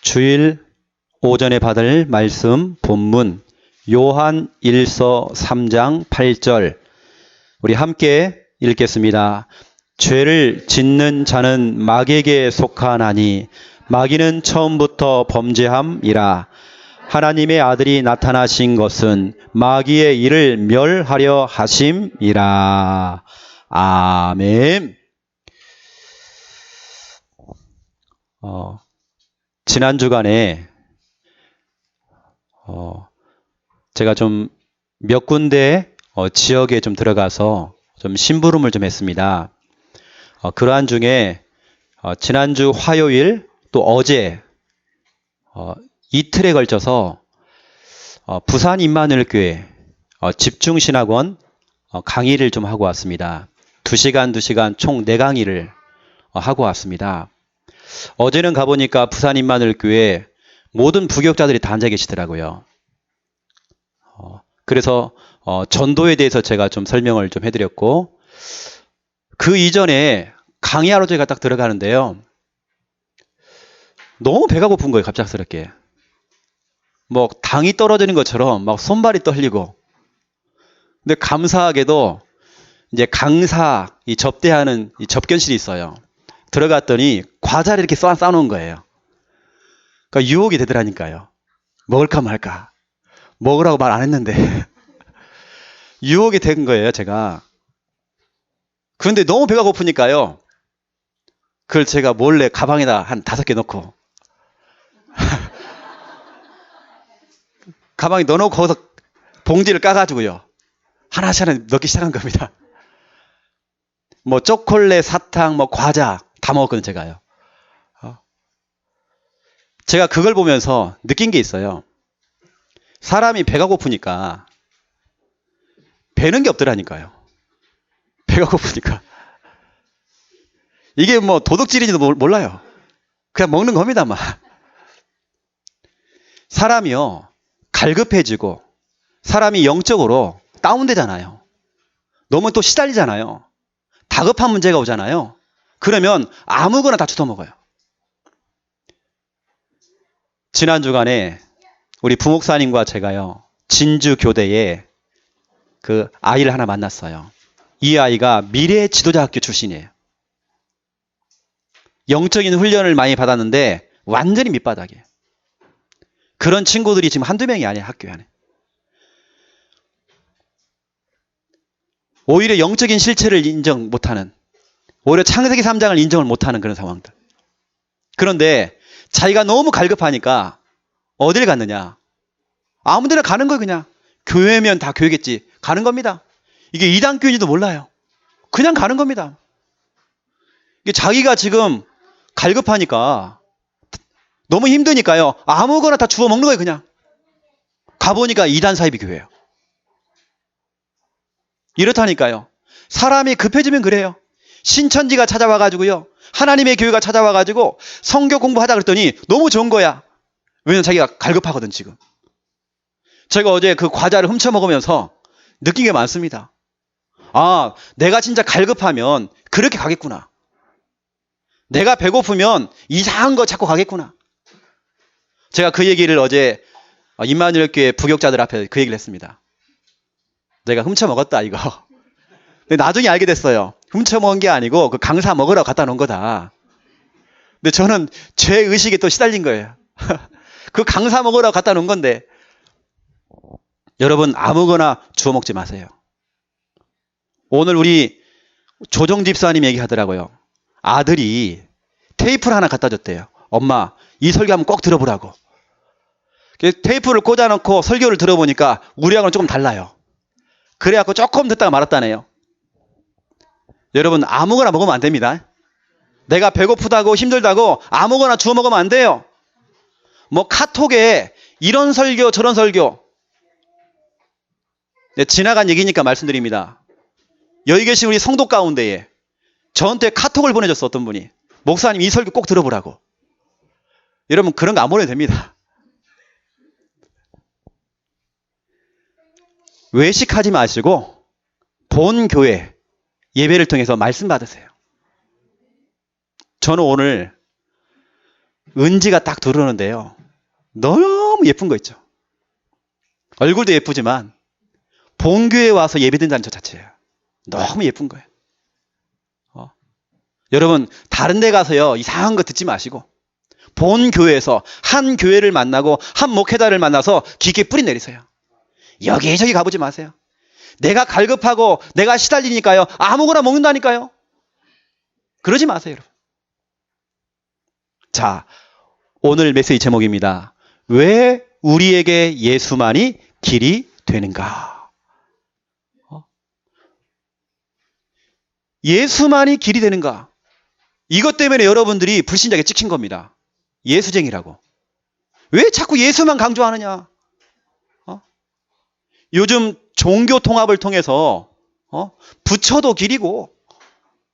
주일 오전에 받을 말씀 본문 요한 1서 3장 8절 우리 함께 읽겠습니다. 죄를 짓는 자는 마귀에게 속하나니 마귀는 처음부터 범죄함이라. 하나님의 아들이 나타나신 것은 마귀의 일을 멸하려 하심이라. 아멘. 지난 주간에 제가 좀 몇 군데 지역에 좀 들어가서 좀 심부름을 좀 했습니다. 그러한 중에 지난주 화요일 또 어제 이틀에 걸쳐서 부산 임마누엘교회 집중신학원 강의를 좀 하고 왔습니다. 2시간 총 4강의를 하고 왔습니다. 어제는 가보니까 부산 임마누엘교회 모든 부교육자들이 다 앉아 계시더라고요. 그래서 전도에 대해서 제가 좀 설명을 좀 해드렸고, 그 이전에 강의하러 제가 딱 들어가는데요. 너무 배가 고픈 거예요, 갑작스럽게. 뭐 당이 떨어지는 것처럼 막 손발이 떨리고. 근데 감사하게도 이제 강사 이 접대하는 이 접견실이 있어요. 들어갔더니 과자를 이렇게 쌓아놓은 거예요. 그러니까 유혹이 되더라니까요. 먹을까 말까. 먹으라고 말 안 했는데 유혹이 된 거예요, 제가. 그런데 너무 배가 고프니까요. 그걸 제가 몰래 가방에다 한 5개 넣고 가방에 넣어놓고 거기서 봉지를 까가지고요. 하나씩 넣기 시작한 겁니다. 뭐 초콜릿, 사탕, 뭐 과자 다 먹었거든요, 제가요. 제가 그걸 보면서 느낀 게 있어요. 사람이 배가 고프니까 배는 게 없더라니까요. 배가 고프니까. 이게 뭐 도둑질인지도 몰라요. 그냥 먹는 겁니다, 막. 사람이요, 갈급해지고 사람이 영적으로 다운되잖아요. 너무 또 시달리잖아요. 다급한 문제가 오잖아요. 그러면 아무거나 다 주워먹어요. 지난 주간에 우리 부목사님과 제가요, 진주 교대에 그 아이를 하나 만났어요. 이 아이가 미래 지도자 학교 출신이에요. 영적인 훈련을 많이 받았는데 완전히 밑바닥이에요. 그런 친구들이 지금 한두 명이 아니에요, 학교 안에. 오히려 영적인 실체를 인정 못하는, 오히려 창세기 3장을 인정을 못하는 그런 상황들. 그런데 자기가 너무 갈급하니까 어딜 갔느냐? 아무 데나 가는 거예요, 그냥. 교회면 다 교회겠지. 가는 겁니다. 이게 이단교인지도 몰라요. 그냥 가는 겁니다. 이게 자기가 지금 갈급하니까, 너무 힘드니까요, 아무거나 다 주워 먹는 거예요, 그냥. 가보니까 이단 사이비 교회예요. 이렇다니까요. 사람이 급해지면 그래요. 신천지가 찾아와가지고요, 하나님의 교회가 찾아와가지고 성경 공부하자 그랬더니 너무 좋은 거야. 왜냐면 자기가 갈급하거든, 지금. 제가 어제 그 과자를 훔쳐 먹으면서 느낀 게 많습니다. 아, 내가 진짜 갈급하면 그렇게 가겠구나. 내가 배고프면 이상한 거 찾고 가겠구나. 제가 그 얘기를 어제 임마누엘교회 부교육자들 앞에 그 얘기를 했습니다. 내가 훔쳐 먹었다, 이거. 근데 나중에 알게 됐어요. 훔쳐 먹은 게 아니고 그 강사 먹으라고 갖다 놓은 거다. 근데 저는 죄의식에 또 시달린 거예요. 그 강사 먹으라고 갖다 놓은 건데. 여러분, 아무거나 주워 먹지 마세요. 오늘 우리 조정 집사님 얘기하더라고요. 아들이 테이프를 하나 갖다 줬대요. 엄마, 이 설교 한번 꼭 들어보라고. 테이프를 꽂아놓고 설교를 들어보니까 우리하고는 조금 달라요. 그래갖고 조금 듣다가 말았다네요. 여러분, 아무거나 먹으면 안 됩니다. 내가 배고프다고 힘들다고 아무거나 주워 먹으면 안 돼요. 뭐 카톡에 이런 설교 저런 설교. 네, 지나간 얘기니까 말씀드립니다. 여기 계신 우리 성도 가운데에 저한테 카톡을 보내줬어, 어떤 분이. 목사님, 이 설교 꼭 들어보라고. 여러분, 그런 거 안 보내도 됩니다. 외식하지 마시고 본 교회 예배를 통해서 말씀 받으세요. 저는 오늘 은지가 딱 들어오는데요. 너무 예쁜 거 있죠. 얼굴도 예쁘지만 본교회에 와서 예배드린다는 저 자체예요. 너무 예쁜 거예요. 여러분 다른 데 가서요 이상한 거 듣지 마시고 본 교회에서 한 교회를 만나고 한 목회자를 만나서 깊게 뿌리 내리세요. 여기저기 가보지 마세요. 내가 갈급하고 내가 시달리니까요 아무거나 먹는다니까요. 그러지 마세요, 여러분. 자, 오늘 메시지 제목입니다. 왜 우리에게 예수만이 길이 되는가? 예수만이 길이 되는가? 이것 때문에 여러분들이 불신자에게 찍힌 겁니다. 예수쟁이라고. 왜 자꾸 예수만 강조하느냐? 요즘 종교 통합을 통해서 부처도 길이고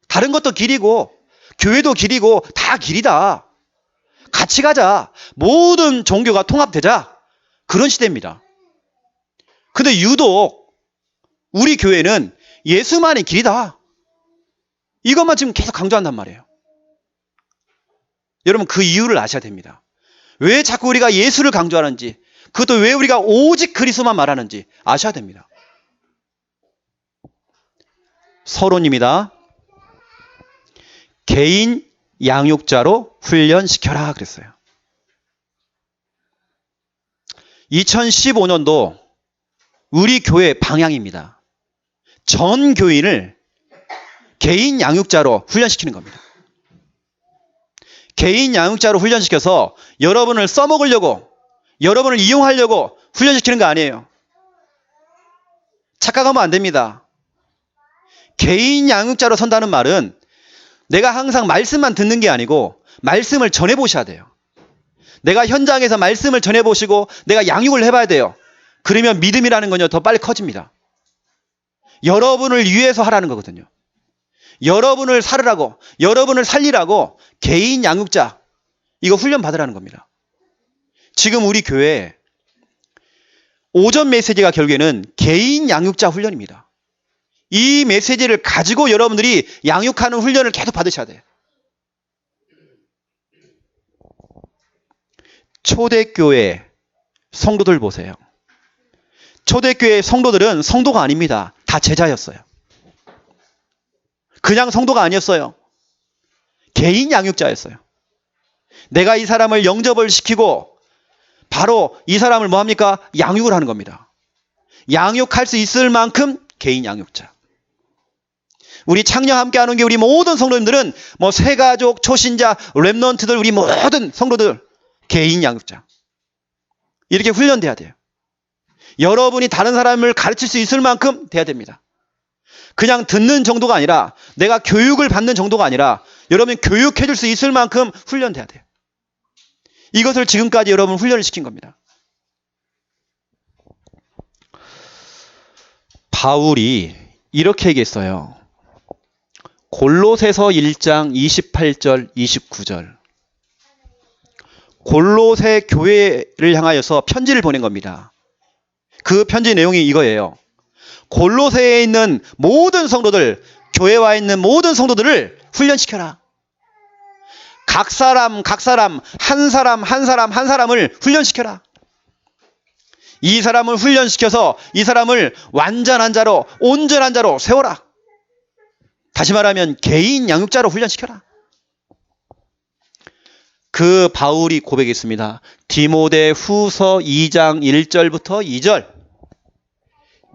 다른 것도 길이고 교회도 길이고 다 길이다. 같이 가자. 모든 종교가 통합되자. 그런 시대입니다. 근데 유독 우리 교회는 예수만이 길이다. 이것만 지금 계속 강조한단 말이에요. 여러분 그 이유를 아셔야 됩니다. 왜 자꾸 우리가 예수를 강조하는지, 그것도 왜 우리가 오직 그리스도만 말하는지 아셔야 됩니다. 서론입니다. 개인 양육자로 훈련시켜라 그랬어요. 2015년도 우리 교회 방향입니다. 전 교인을 개인 양육자로 훈련시키는 겁니다. 개인 양육자로 훈련시켜서 여러분을 써먹으려고, 여러분을 이용하려고 훈련시키는 거 아니에요. 착각하면 안 됩니다. 개인 양육자로 선다는 말은 내가 항상 말씀만 듣는 게 아니고 말씀을 전해보셔야 돼요. 내가 현장에서 말씀을 전해보시고 내가 양육을 해봐야 돼요. 그러면 믿음이라는 건요 더 빨리 커집니다. 여러분을 위해서 하라는 거거든요. 여러분을 살으라고, 여러분을 살리라고 개인 양육자, 이거 훈련 받으라는 겁니다. 지금 우리 교회 오전 메시지가 결국에는 개인 양육자 훈련입니다. 이 메시지를 가지고 여러분들이 양육하는 훈련을 계속 받으셔야 돼요. 초대교회 성도들 보세요. 초대교회 성도들은 성도가 아닙니다. 다 제자였어요. 그냥 성도가 아니었어요. 개인 양육자였어요. 내가 이 사람을 영접을 시키고 바로 이 사람을 뭐합니까? 양육을 하는 겁니다. 양육할 수 있을 만큼 개인 양육자. 우리 창녕 함께하는 게 우리 모든 성도님들은 뭐 새가족, 초신자, 랩넌트들, 우리 모든 성도들 개인 양육자. 이렇게 훈련돼야 돼요. 여러분이 다른 사람을 가르칠 수 있을 만큼 돼야 됩니다. 그냥 듣는 정도가 아니라 내가 교육을 받는 정도가 아니라 여러분이 교육해 줄 수 있을 만큼 훈련돼야 돼요. 이것을 지금까지 여러분 훈련을 시킨 겁니다. 바울이 이렇게 얘기했어요. 골로새서 1장 28절 29절. 골로새 교회를 향하여서 편지를 보낸 겁니다. 그 편지 내용이 이거예요. 골로새에 있는 모든 성도들, 교회에 와 있는 모든 성도들을 훈련시켜라. 각 사람, 한 사람을 훈련시켜라. 이 사람을 훈련시켜서 이 사람을 완전한 자로, 온전한 자로 세워라. 다시 말하면 개인 양육자로 훈련시켜라. 그 바울이 고백했습니다. 디모데 후서 2장 1절부터 2절.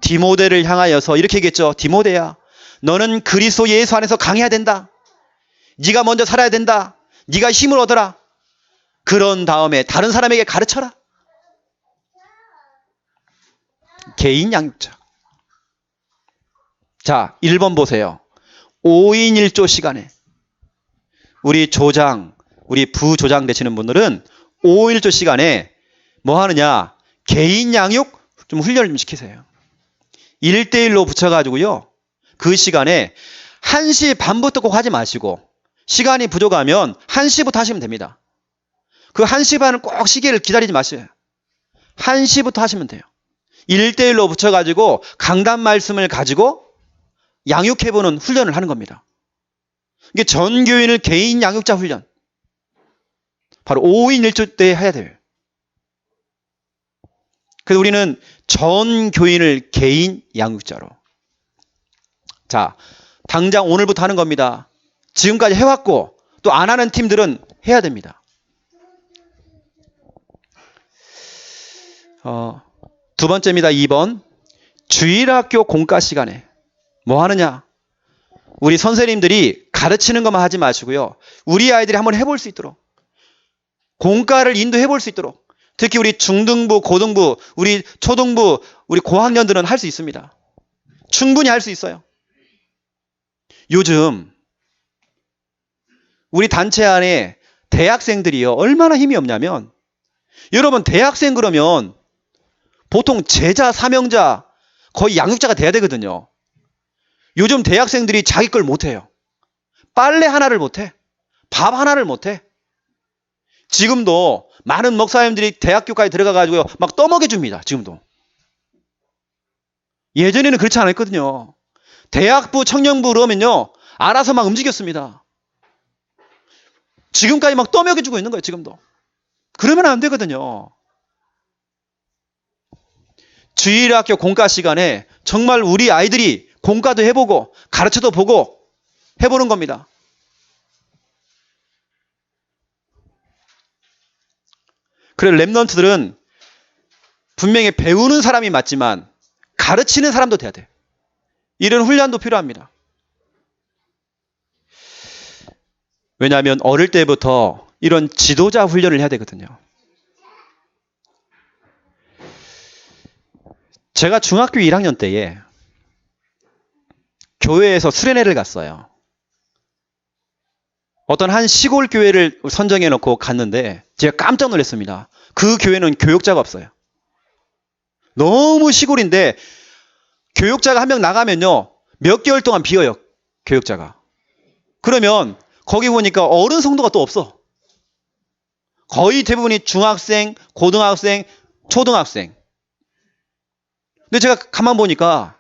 디모데를 향하여서 이렇게 얘기했죠. 디모데야, 너는 그리스도 예수 안에서 강해야 된다. 네가 먼저 살아야 된다. 네가 힘을 얻어라. 그런 다음에 다른 사람에게 가르쳐라. 개인 양육자. 자, 1번 보세요. 5인 1조 시간에 우리 조장, 우리 부조장 되시는 분들은 5인 1조 시간에 뭐 하느냐? 개인 양육 좀 훈련을 좀 시키세요. 1대1로 붙여가지고요. 그 시간에 1시 반부터 꼭 하지 마시고 시간이 부족하면 1시부터 하시면 됩니다. 그 1시 반을 꼭 시계를 기다리지 마세요. 1시부터 하시면 돼요. 1대1로 붙여가지고 강단 말씀을 가지고 양육해보는 훈련을 하는 겁니다. 이게 전교인을 개인 양육자 훈련. 바로 5인 1조 때 해야 돼요. 그래서 우리는 전 교인을 개인 양육자로. 자, 당장 오늘부터 하는 겁니다. 지금까지 해왔고 또 안 하는 팀들은 해야 됩니다. 두 번째입니다. 2번. 주일학교 공과 시간에 뭐 하느냐? 우리 선생님들이 가르치는 것만 하지 마시고요. 우리 아이들이 한번 해볼 수 있도록 공과를 인도해 볼 수 있도록 특히 우리 중등부, 고등부, 우리 초등부, 우리 고학년들은 할 수 있습니다. 충분히 할 수 있어요. 요즘 우리 단체 안에 대학생들이요. 얼마나 힘이 없냐면 여러분 대학생 그러면 보통 제자, 사명자, 거의 양육자가 돼야 되거든요. 요즘 대학생들이 자기 걸 못해요. 빨래 하나를 못해. 밥 하나를 못해. 지금도 많은 목사님들이 대학교까지 들어가가지고 막 떠먹여줍니다. 지금도. 예전에는 그렇지 않았거든요. 대학부, 청년부 그러면요. 알아서 막 움직였습니다. 지금까지 막 떠먹여주고 있는 거예요. 지금도. 그러면 안 되거든요. 주일학교 공과 시간에 정말 우리 아이들이 공과도 해보고 가르쳐도 보고 해보는 겁니다. 그래 랩런트들은 분명히 배우는 사람이 맞지만 가르치는 사람도 돼야 돼. 이런 훈련도 필요합니다. 왜냐하면 어릴 때부터 이런 지도자 훈련을 해야 되거든요. 제가 중학교 1학년 때에 교회에서 수련회를 갔어요. 어떤 한 시골 교회를 선정해 놓고 갔는데 제가 깜짝 놀랐습니다. 그 교회는 교육자가 없어요. 너무 시골인데 교육자가 한 명 나가면요. 몇 개월 동안 비어요. 교육자가. 그러면 거기 보니까 어른 성도가 또 없어. 거의 대부분이 중학생, 고등학생, 초등학생. 근데 제가 가만 보니까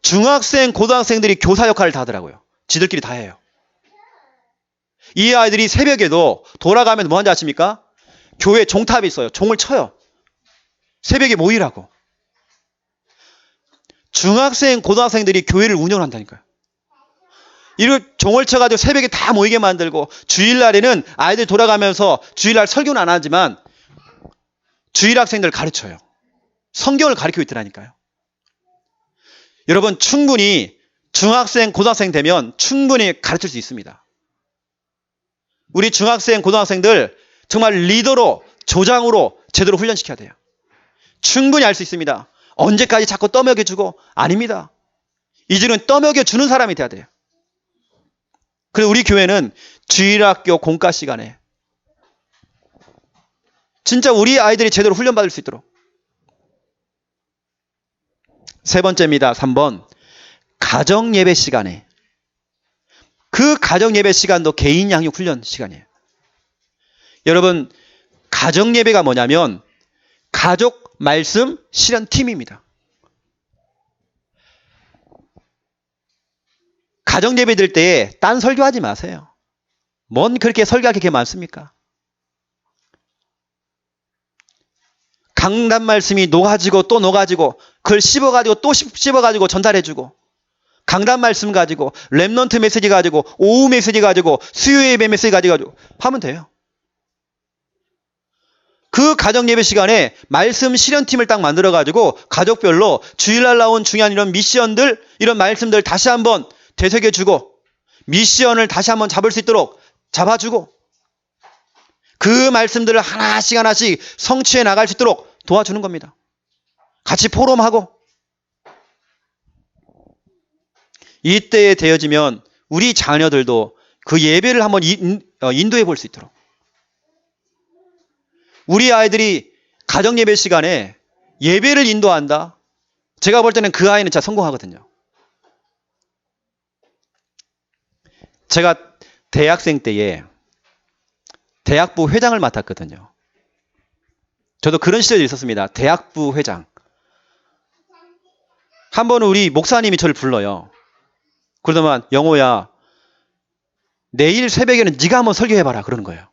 중학생, 고등학생들이 교사 역할을 다 하더라고요. 지들끼리 다 해요. 이 아이들이 새벽에도 돌아가면 뭐 하는지 아십니까? 교회 종탑이 있어요. 종을 쳐요. 새벽에 모이라고. 중학생, 고등학생들이 교회를 운영한다니까요. 이를 종을 쳐가지고 새벽에 다 모이게 만들고 주일날에는 아이들 돌아가면서 주일날 설교는 안 하지만 주일학생들 가르쳐요. 성경을 가르치고 있더라니까요. 여러분 충분히 중학생, 고등학생 되면 충분히 가르칠 수 있습니다. 우리 중학생, 고등학생들 정말 리더로, 조장으로 제대로 훈련시켜야 돼요. 충분히 할 수 있습니다. 언제까지 자꾸 떠먹여주고? 아닙니다. 이제는 떠먹여주는 사람이 돼야 돼요. 그래서 우리 교회는 주일학교 공과 시간에 진짜 우리 아이들이 제대로 훈련받을 수 있도록. 세 번째입니다. 3번. 가정예배 시간에. 그 가정예배 시간도 개인 양육 훈련 시간이에요. 여러분 가정예배가 뭐냐면 가족 말씀 실현팀입니다. 가정예배 들 때 딴 설교하지 마세요. 뭔 그렇게 설교할 게 많습니까? 강단 말씀이 녹아지고 또 녹아지고 그걸 씹어가지고 또 씹어가지고 전달해주고 강단 말씀 가지고 랩넌트 메시지 가지고 오후 메시지 가지고 수요 예배 메시지 가지고 하면 돼요. 그 가정예배 시간에 말씀 실현팀을 딱 만들어가지고 가족별로 주일날 나온 중요한 이런 미션들 이런 말씀들 다시 한번 되새겨주고 미션을 다시 한번 잡을 수 있도록 잡아주고 그 말씀들을 하나씩 하나씩 성취해 나갈 수 있도록 도와주는 겁니다. 같이 포럼하고 이때에 되어지면 우리 자녀들도 그 예배를 한번 인도해 볼 수 있도록 우리 아이들이 가정예배 시간에 예배를 인도한다. 제가 볼 때는 그 아이는 진짜 성공하거든요. 제가 대학생 때에 대학부 회장을 맡았거든요. 저도 그런 시절이 있었습니다. 대학부 회장. 한 번은 우리 목사님이 저를 불러요. 그러더만 영호야 내일 새벽에는 네가 한번 설교해봐라 그러는 거예요.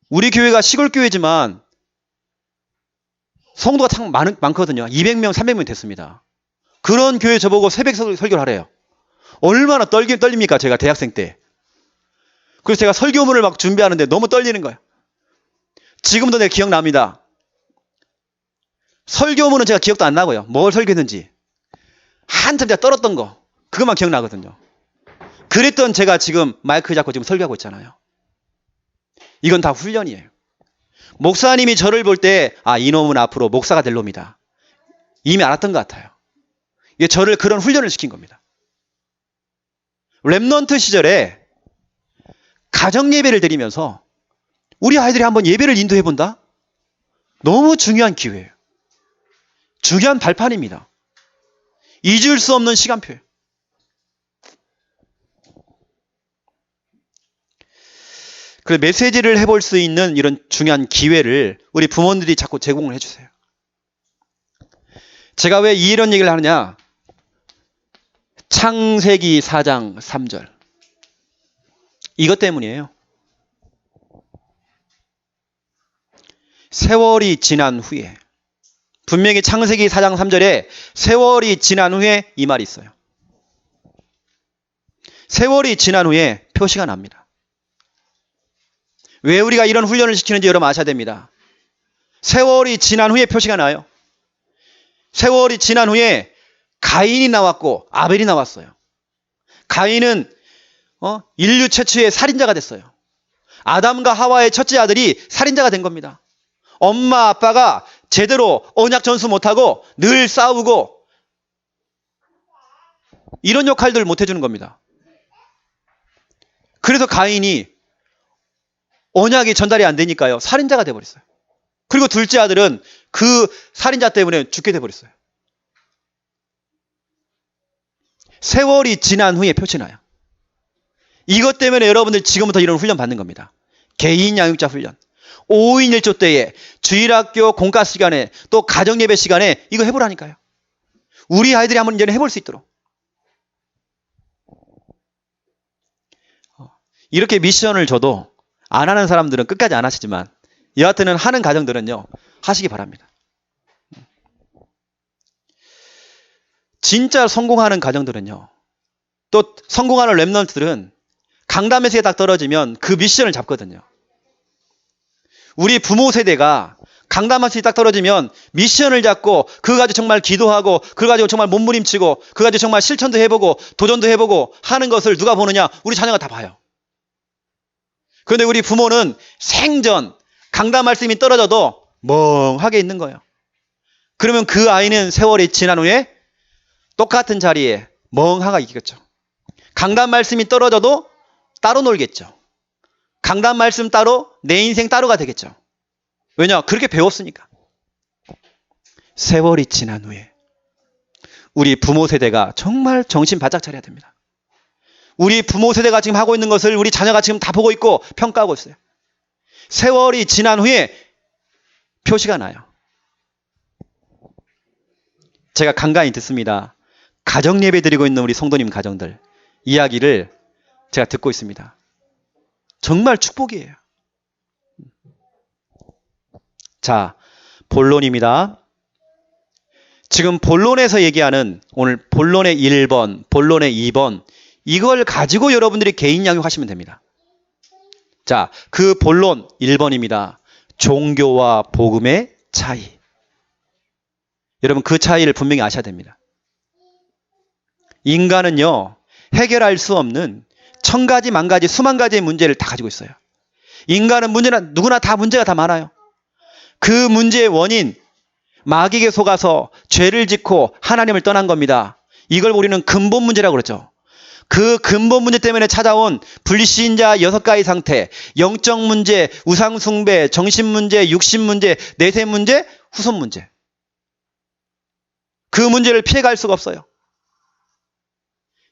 우리 교회가 시골 교회지만 성도가 참 많거든요. 200명, 300명 됐습니다. 그런 교회 저보고 새벽 설교를 하래요. 얼마나 떨립니까? 제가 대학생 때. 그래서 제가 설교문을 막 준비하는데 너무 떨리는 거예요. 지금도 내가 기억납니다. 설교문은 제가 기억도 안 나고요. 뭘 설교했는지. 한참 제가 떨었던 거. 그것만 기억나거든요. 그랬던 제가 지금 마이크 잡고 지금 설교하고 있잖아요. 이건 다 훈련이에요. 목사님이 저를 볼 때, 아, 이놈은 앞으로 목사가 될 놈이다. 이미 알았던 것 같아요. 이게 저를 그런 훈련을 시킨 겁니다. 렘넌트 시절에 가정 예배를 드리면서 우리 아이들이 한번 예배를 인도해 본다? 너무 중요한 기회예요. 중요한 발판입니다. 잊을 수 없는 시간표예요. 그래서 메시지를 해볼 수 있는 이런 중요한 기회를 우리 부모님들이 자꾸 제공을 해주세요. 제가 왜 이런 얘기를 하느냐? 창세기 4장 3절. 이것 때문이에요. 세월이 지난 후에, 분명히 창세기 4장 3절에 세월이 지난 후에 이 말이 있어요. 세월이 지난 후에 표시가 납니다. 왜 우리가 이런 훈련을 시키는지 여러분 아셔야 됩니다. 세월이 지난 후에 표시가 나요. 세월이 지난 후에 가인이 나왔고 아벨이 나왔어요. 가인은 인류 최초의 살인자가 됐어요. 아담과 하와의 첫째 아들이 살인자가 된 겁니다. 엄마 아빠가 제대로 언약 전수 못하고 늘 싸우고 이런 역할들을 못 해주는 겁니다. 그래서 가인이 언약이 전달이 안 되니까요. 살인자가 돼버렸어요. 그리고 둘째 아들은 그 살인자 때문에 죽게 돼버렸어요. 세월이 지난 후에 표시나요. 이것 때문에 여러분들 지금부터 이런 훈련 받는 겁니다. 개인 양육자 훈련. 5인 1조 때에 주일학교 공과 시간에 또 가정예배 시간에 이거 해보라니까요. 우리 아이들이 한번 이제는 해볼 수 있도록. 이렇게 미션을 줘도 안 하는 사람들은 끝까지 안 하시지만 여하튼은 하는 가정들은요. 하시기 바랍니다. 진짜 성공하는 가정들은요. 또 성공하는 렘넌트들은 강담에서 딱 떨어지면 그 미션을 잡거든요. 우리 부모 세대가 강담에서 딱 떨어지면 미션을 잡고 그거 가지고 정말 기도하고 그거 가지고 정말 몸부림치고 그거 가지고 정말 실천도 해보고 도전도 해보고 하는 것을 누가 보느냐? 우리 자녀가 다 봐요. 그런데 우리 부모는 생전 강단 말씀이 떨어져도 멍하게 있는 거예요. 그러면 그 아이는 세월이 지난 후에 똑같은 자리에 멍하게 있겠죠. 강단 말씀이 떨어져도 따로 놀겠죠. 강단 말씀 따로, 내 인생 따로가 되겠죠. 왜냐? 그렇게 배웠으니까. 세월이 지난 후에 우리 부모 세대가 정말 정신 바짝 차려야 됩니다. 우리 부모 세대가 지금 하고 있는 것을 우리 자녀가 지금 다 보고 있고 평가하고 있어요. 세월이 지난 후에 표시가 나요. 제가 간간히 듣습니다. 가정 예배 드리고 있는 우리 성도님 가정들 이야기를 제가 듣고 있습니다. 정말 축복이에요. 자, 본론입니다. 지금 본론에서 얘기하는 오늘 본론의 1번, 본론의 2번 이걸 가지고 여러분들이 개인 양육하시면 됩니다. 자, 그 본론 1번입니다. 종교와 복음의 차이. 여러분 그 차이를 분명히 아셔야 됩니다. 인간은요. 해결할 수 없는 천 가지, 만 가지, 수만 가지의 문제를 다 가지고 있어요. 인간은 누구나 다 문제가 다 많아요. 그 문제의 원인, 마귀에게 속아서 죄를 짓고 하나님을 떠난 겁니다. 이걸 우리는 근본 문제라고 그러죠. 그 근본 문제 때문에 찾아온 불신자 6가지 상태, 영적 문제, 우상 숭배, 정신 문제, 육신 문제, 내세 문제, 후손 문제. 그 문제를 피해갈 수가 없어요.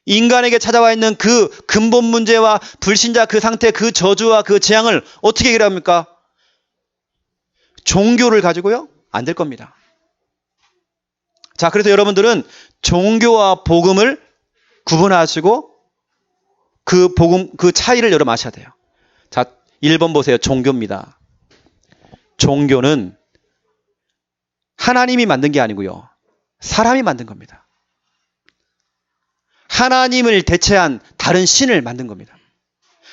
인간에게 찾아와 있는 그 근본 문제와 불신자 그 상태, 그 저주와 그 재앙을 어떻게 해결합니까? 종교를 가지고요? 안 될 겁니다. 자, 그래서 여러분들은 종교와 복음을 구분하시고 그 복음, 그 차이를 여러분 아셔야 돼요. 자, 1번 보세요. 종교입니다. 종교는 하나님이 만든 게 아니고요. 사람이 만든 겁니다. 하나님을 대체한 다른 신을 만든 겁니다.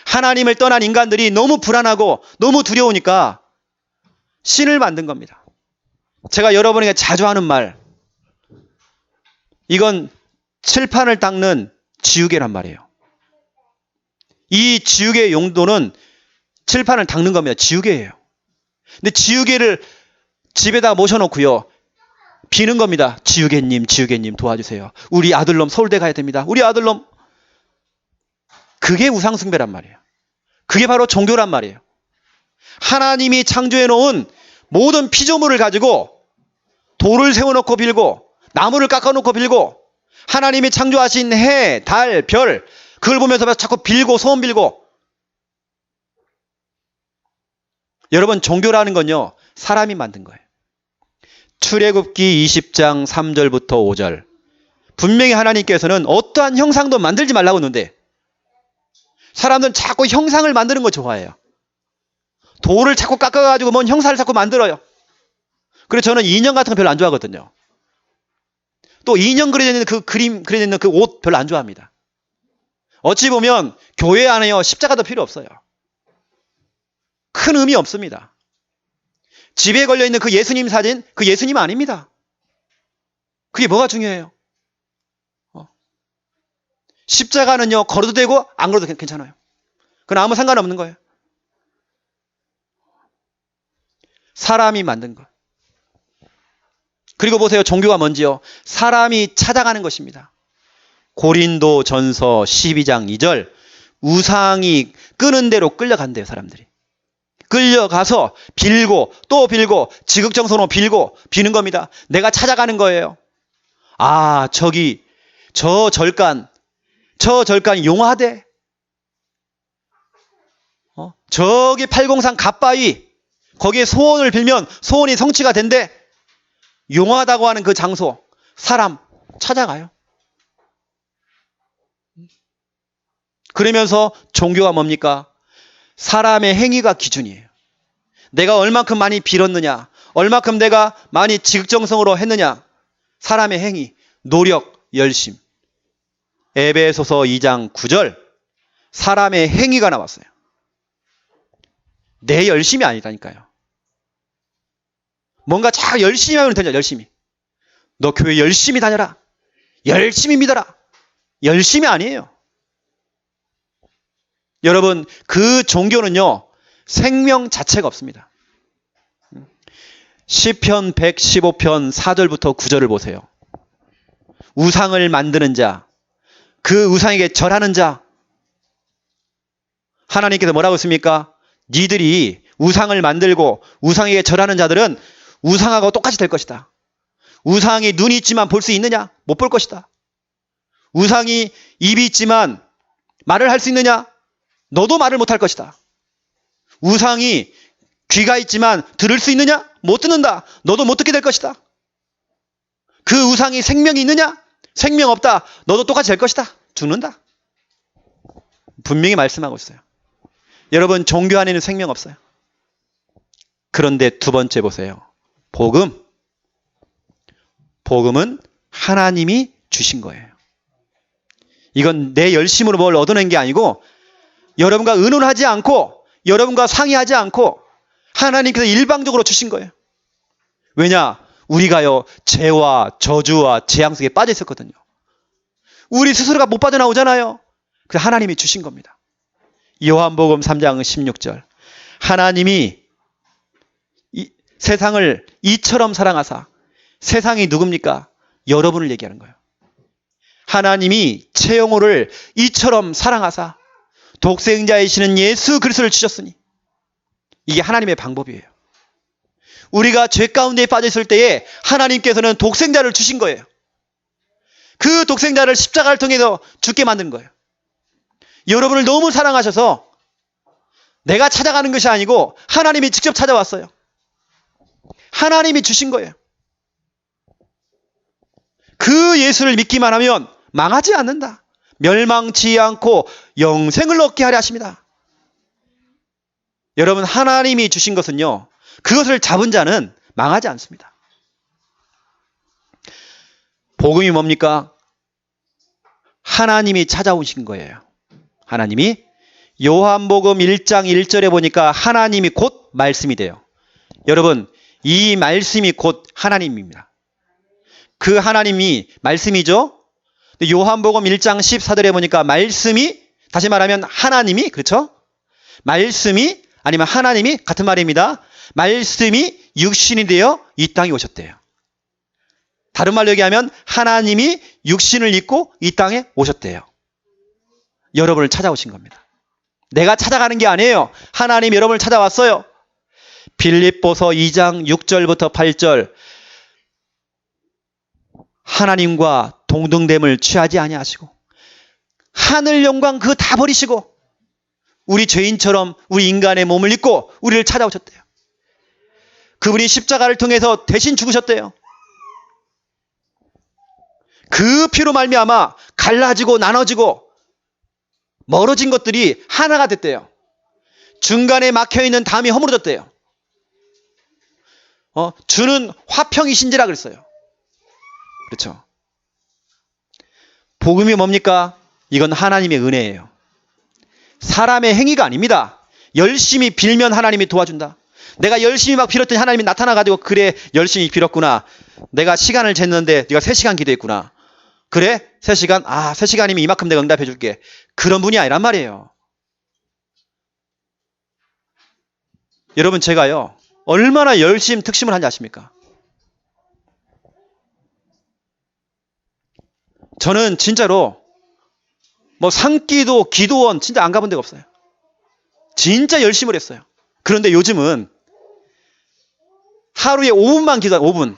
하나님을 떠난 인간들이 너무 불안하고 너무 두려우니까 신을 만든 겁니다. 제가 여러분에게 자주 하는 말, 이건 칠판을 닦는 지우개란 말이에요. 이 지우개의 용도는 칠판을 닦는 겁니다. 지우개예요. 근데 지우개를 집에다 모셔놓고요. 비는 겁니다. 지우개님, 지우개님 도와주세요. 우리 아들놈 서울대 가야 됩니다. 우리 아들놈. 그게 우상숭배란 말이에요. 그게 바로 종교란 말이에요. 하나님이 창조해 놓은 모든 피조물을 가지고 돌을 세워놓고 빌고 나무를 깎아놓고 빌고 하나님이 창조하신 해, 달, 별 그걸 보면서 자꾸 빌고 소원 빌고. 여러분, 종교라는 건요, 사람이 만든 거예요. 출애굽기 20장 3절부터 5절. 분명히 하나님께서는 어떠한 형상도 만들지 말라고 했는데 사람들은 자꾸 형상을 만드는 거 좋아해요. 돌을 자꾸 깎아가지고 뭔 형상을 자꾸 만들어요. 그래서 저는 인형 같은 거 별로 안 좋아하거든요. 또 인형 그려져 있는 그 그림 그려져 있는 그 옷 별로 안 좋아합니다. 어찌 보면 교회 안에요, 십자가도 필요 없어요. 큰 의미 없습니다. 집에 걸려있는 그 예수님 사진, 그 예수님 아닙니다. 그게 뭐가 중요해요? 십자가는요, 걸어도 되고 안 걸어도 괜찮아요. 그건 아무 상관없는 거예요. 사람이 만든 것. 그리고 보세요. 종교가 뭔지요? 사람이 찾아가는 것입니다. 고린도 전서 12장 2절. 우상이 끄는 대로 끌려간대요, 사람들이. 끌려가서 빌고 또 빌고 지극정성으로 빌고 비는 겁니다. 내가 찾아가는 거예요. 아, 저기 저 절간 용화대, 저기 팔공산 갓바위, 거기에 소원을 빌면 소원이 성취가 된대. 용하다고 하는 그 장소, 사람 찾아가요. 그러면서 종교가 뭡니까? 사람의 행위가 기준이에요. 내가 얼만큼 많이 빌었느냐, 얼만큼 내가 많이 지극정성으로 했느냐. 사람의 행위, 노력, 열심. 에베소서 2장 9절. 사람의 행위가 나왔어요. 내 열심이 아니다니까요. 뭔가 잘 열심히 하면 되냐, 열심히. 너 교회 열심히 다녀라. 열심히 믿어라. 열심이 아니에요. 여러분, 그 종교는요, 생명 자체가 없습니다. 시편 115편 4절부터 9절을 보세요. 우상을 만드는 자, 그 우상에게 절하는 자. 하나님께서 뭐라고 했습니까? 니들이 우상을 만들고 우상에게 절하는 자들은 우상하고 똑같이 될 것이다. 우상이 눈이 있지만 볼 수 있느냐? 못 볼 것이다. 우상이 입이 있지만 말을 할 수 있느냐? 너도 말을 못 할 것이다. 우상이 귀가 있지만 들을 수 있느냐? 못 듣는다. 너도 못 듣게 될 것이다. 그 우상이 생명이 있느냐? 생명 없다. 너도 똑같이 될 것이다. 죽는다. 분명히 말씀하고 있어요. 여러분, 종교 안에는 생명 없어요. 그런데 두 번째 보세요. 복음. 복음은 하나님이 주신 거예요. 이건 내 열심으로 뭘 얻어낸 게 아니고 여러분과 의논하지 않고 여러분과 상의하지 않고 하나님께서 일방적으로 주신 거예요. 왜냐? 우리가요, 죄와 저주와 재앙 속에 빠져 있었거든요. 우리 스스로가 못 빠져나오잖아요. 그래서 하나님이 주신 겁니다. 요한복음 3장 16절. 하나님이 세상을 이처럼 사랑하사. 세상이 누굽니까? 여러분을 얘기하는 거예요. 하나님이 최영호를 이처럼 사랑하사 독생자이시는 예수 그리스도를 주셨으니. 이게 하나님의 방법이에요. 우리가 죄 가운데 빠져 있을 때에 하나님께서는 독생자를 주신 거예요. 그 독생자를 십자가를 통해서 죽게 만든 거예요. 여러분을 너무 사랑하셔서 내가 찾아가는 것이 아니고 하나님이 직접 찾아왔어요. 하나님이 주신 거예요. 그 예수를 믿기만 하면 망하지 않는다. 멸망치 않고 영생을 얻게 하려 하십니다. 여러분, 하나님이 주신 것은요, 그것을 잡은 자는 망하지 않습니다. 복음이 뭡니까? 하나님이 찾아오신 거예요. 하나님이 요한복음 1장 1절에 보니까 하나님이 곧 말씀이 돼요. 여러분, 이 말씀이 곧 하나님입니다. 그 하나님이 말씀이죠. 요한복음 1장 14절에 보니까 말씀이, 다시 말하면 하나님이, 그렇죠? 말씀이 아니면 하나님이 같은 말입니다. 말씀이 육신이 되어 이 땅에 오셨대요. 다른 말로 얘기하면 하나님이 육신을 입고 이 땅에 오셨대요. 여러분을 찾아오신 겁니다. 내가 찾아가는 게 아니에요. 하나님 여러분을 찾아왔어요. 빌립보서 2장 6절부터 8절, 하나님과 동등됨을 취하지 아니하시고 하늘 영광 그거 다 버리시고 우리 죄인처럼 우리 인간의 몸을 입고 우리를 찾아오셨대요. 그분이 십자가를 통해서 대신 죽으셨대요. 그 피로 말미암아 갈라지고 나눠지고 멀어진 것들이 하나가 됐대요. 중간에 막혀있는 담이 허물어졌대요. 주는 화평이신지라 그랬어요. 그렇죠. 복음이 뭡니까? 이건 하나님의 은혜예요. 사람의 행위가 아닙니다. 열심히 빌면 하나님이 도와준다. 내가 열심히 막 빌었더니 하나님이 나타나가지고 그래 열심히 빌었구나. 내가 시간을 쟀는데 네가 3시간 기도했구나. 그래? 3시간? 3시간이면 이만큼 내가 응답해 줄게. 그런 분이 아니란 말이에요. 여러분, 제가요 얼마나 열심 특심을 한지 아십니까? 저는 진짜로 산기도 기도원 진짜 안 가본 데가 없어요. 진짜 열심히 했어요. 그런데 요즘은 하루에 5분만 기도하는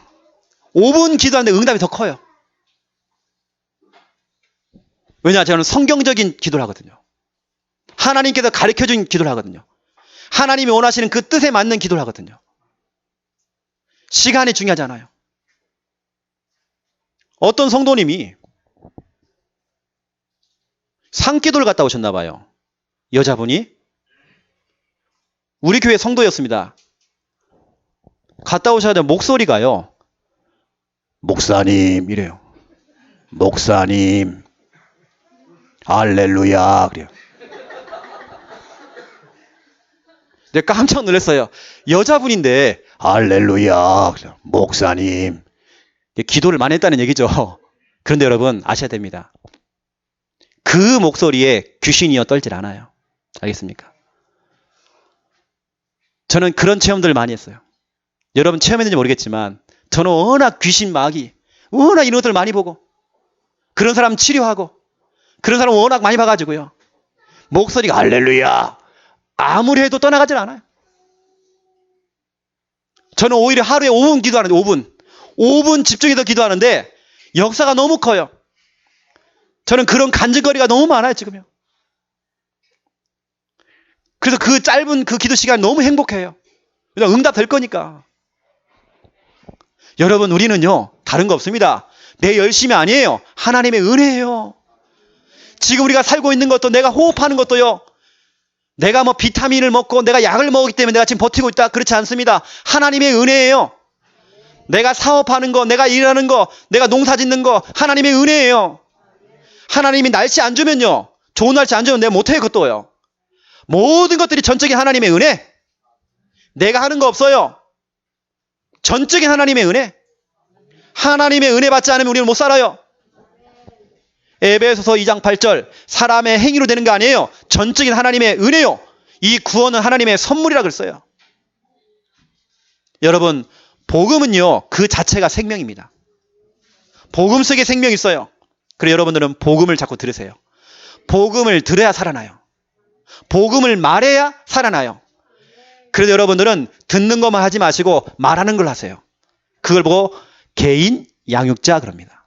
5분 기도하는데 응답이 더 커요. 왜냐? 저는 성경적인 기도를 하거든요. 하나님께서 가르쳐준 기도를 하거든요. 하나님이 원하시는 그 뜻에 맞는 기도를 하거든요. 시간이 중요하잖아요. 어떤 성도님이 산기도를 갔다 오셨나 봐요. 여자분이. 우리 교회 성도였습니다. 갔다 오셔야 돼. 목소리가요. 목사님 이래요. 목사님 할렐루야 그래요. 내가 깜짝 놀랐어요. 여자분인데 할렐루야 그래요. 목사님. 기도를 많이 했다는 얘기죠. 그런데 여러분 아셔야 됩니다. 그 목소리에 귀신이여 떨질 않아요. 알겠습니까? 저는 그런 체험들을 많이 했어요. 여러분 체험했는지 모르겠지만 저는 워낙 귀신 마귀 워낙 이런 것들을 많이 보고 그런 사람 치료하고 그런 사람 워낙 많이 봐가지고요. 목소리가 할렐루야 아무리 해도 떠나가질 않아요. 저는 오히려 하루에 5분 기도하는데 5분 집중해서 기도하는데 역사가 너무 커요. 저는 그런 간증거리가 너무 많아요 지금요. 그래서 그 짧은 그 기도 시간이 너무 행복해요. 그냥 응답 될 거니까. 여러분 우리는요 다른 거 없습니다. 내 열심이 아니에요. 하나님의 은혜예요. 지금 우리가 살고 있는 것도 내가 호흡하는 것도요. 내가 비타민을 먹고 내가 약을 먹었기 때문에 내가 지금 버티고 있다. 그렇지 않습니다. 하나님의 은혜예요. 내가 사업하는 거, 내가 일하는 거, 내가 농사 짓는 거 하나님의 은혜예요. 하나님이 날씨 안 주면요. 좋은 날씨 안 주면 내가 못해요 그것도요. 모든 것들이 전적인 하나님의 은혜. 내가 하는 거 없어요. 전적인 하나님의 은혜. 하나님의 은혜 받지 않으면 우리는 못 살아요. 에베소서 2장 8절 사람의 행위로 되는 게 아니에요. 전적인 하나님의 은혜요. 이 구원은 하나님의 선물이라 그랬어요. 여러분 복음은요 그 자체가 생명입니다. 복음 속에 생명이 있어요. 그래서 여러분들은 복음을 자꾸 들으세요. 복음을 들어야 살아나요. 복음을 말해야 살아나요. 그래서 여러분들은 듣는 것만 하지 마시고 말하는 걸 하세요. 그걸 보고 개인 양육자 그럽니다.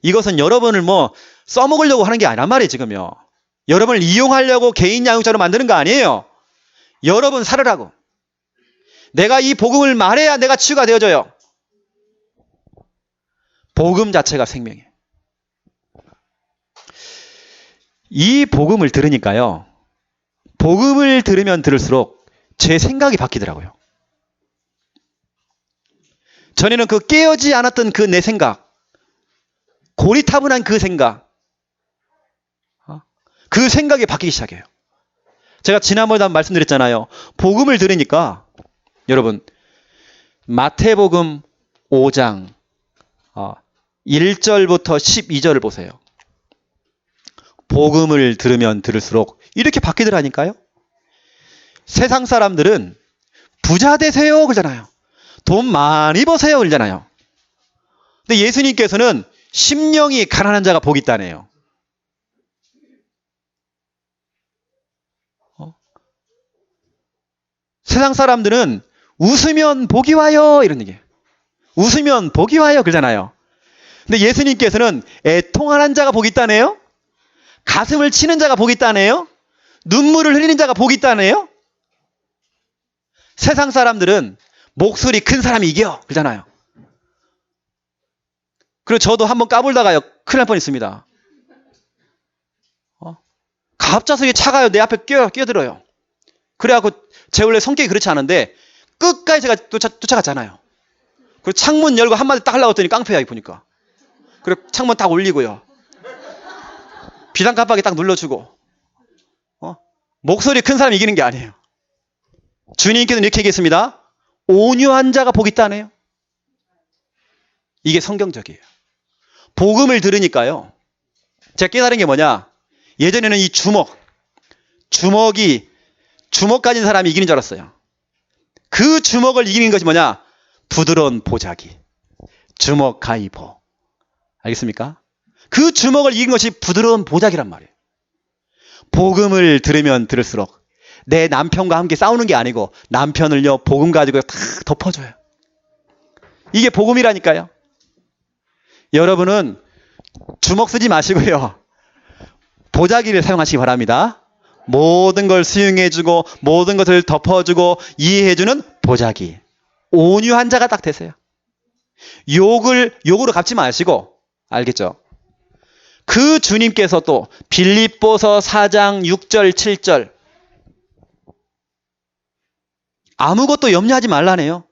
이것은 여러분을 써먹으려고 하는 게 아니란 말이에요 지금요. 여러분을 이용하려고 개인 양육자로 만드는 거 아니에요. 여러분 살으라고. 내가 이 복음을 말해야 내가 치유가 되어져요. 복음 자체가 생명이에요. 이 복음을 들으니까요. 복음을 들으면 들을수록 제 생각이 바뀌더라고요. 전에는 그 깨어지 않았던 그 내 생각, 고리타분한 그 생각, 그 생각이 바뀌기 시작해요. 제가 지난번에 말씀드렸잖아요. 복음을 들으니까 여러분 마태복음 5장 1절부터 12절을 보세요. 복음을 들으면 들을수록 이렇게 바뀌더라니까요. 세상 사람들은 부자 되세요 그러잖아요. 돈 많이 버세요 그러잖아요. 근데 예수님께서는 심령이 가난한 자가 복이 있다네요. 세상 사람들은 웃으면 복이 와요 이런 얘기예요. 웃으면 복이 와요 그러잖아요. 근데 예수님께서는 애통하는 자가 복이 있다네요. 가슴을 치는 자가 복이 있다네요. 눈물을 흘리는 자가 복이 있다네요. 세상 사람들은 목소리 큰 사람이 이겨 그러잖아요. 그리고 저도 한번 까불다가요 큰일 날 뻔했습니다. 갑자기 차가 내 앞에 끼어들어요. 그래갖고 제 원래 성격이 그렇지 않은데 끝까지 제가 쫓아갔잖아요. 그리고 창문 열고 한마디 딱 하려고 했더니 깡패야 보니까. 그리고 창문 딱 올리고요. 비상 깜빡이 딱 눌러주고. 목소리 큰 사람이 이기는 게 아니에요. 주님께서는 이렇게 얘기했습니다. 온유한 자가 복이 있다네요. 이게 성경적이에요. 복음을 들으니까요. 제가 깨달은 게 뭐냐. 예전에는 이 주먹 가진 사람이 이기는 줄 알았어요. 그 주먹을 이기는 것이 뭐냐. 부드러운 보자기. 주먹 가이보. 알겠습니까? 그 주먹을 이긴 것이 부드러운 보자기란 말이에요. 복음을 들으면 들을수록 내 남편과 함께 싸우는 게 아니고 남편을요 복음 가지고 다 덮어줘요. 이게 복음이라니까요. 여러분은 주먹 쓰지 마시고요. 보자기를 사용하시기 바랍니다. 모든 걸 수용해주고 모든 것을 덮어주고 이해해주는 보자기. 온유한 자가 딱 되세요. 욕으로 갚지 마시고 알겠죠? 그 주님께서 또 빌립보서 4장 6절 7절 아무것도 염려하지 말라네요.